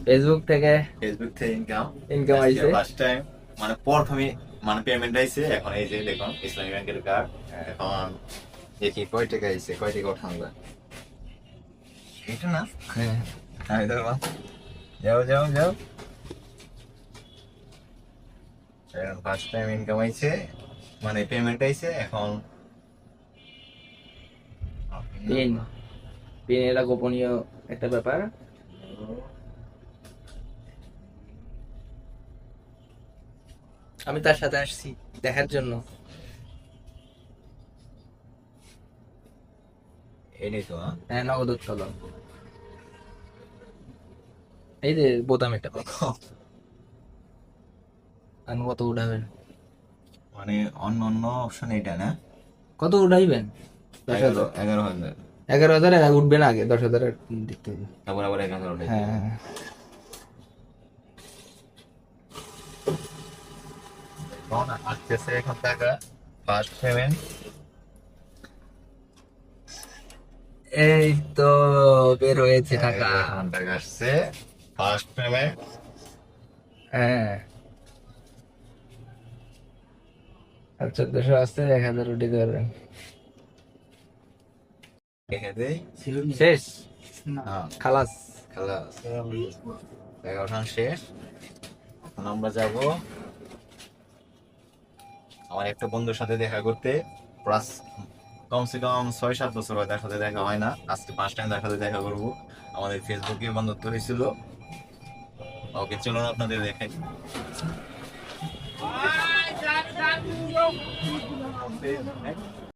Facebook থেকে income income আজকে আইছে। ফার্স্ট টাইম, মানে প্রথমে মানে পেমেন্ট আইছে। এখন এই যে দেখুন ইসলামী ব্যাংকের কার্ড। এখন দেখি কয় টাকা আইছে, কয় টাকা উঠান যায় এটা না। হ্যাঁ, আমি তো যাও যাও যাও, ফার্স্ট টাইম ইনকাম আইছে, মানে পেমেন্ট আইছে। এখন পিন পিন এটা গোপনীয় একটা ব্যাপার। আমি তার সাথে আসছি দেখার জন্য। এই তো হ্যাঁ, নগদ উৎতোলন। এই যে বোতাম এটা, আমি কত উঠাবেন? মানে অন্য অন্য অপশন এটা না। কত উঠাইবেন? 11 10,000। 11,000। 11,000 উঠবে না, আগে 10,000 দেখতে হবে। তারপর আবার 11 উঠাইতে হ্যাঁ, হবে। হ্যাঁ। এখন আসতেছে এখন টাকা, ফার্স্ট পেমেন্ট। এই তো বের হয়েছে টাকা। এখন টাকা আসছে, ফার্স্ট পেমেন্ট। হ্যাঁ, আর 1400 আসছে, 1,000 উঠিতে পারবেন। রেখে দেই। শেষ। হ্যাঁ, খালাস। খালাস, টাকা ওঠানো শেষ। এখন আমরা যাব আমার একটা বন্ধুর সাথে দেখা করতে। প্লাস কমসে কম 6-7 বছর হয় তার সাথে দেখা হয় না, আজকে ফার্স্ট টাইম তার সাথে দেখা করবো। আমাদের ফেসবুকে বন্ধুত্ব হয়েছিল। ওকে চলুন আপনাদের দেখাই।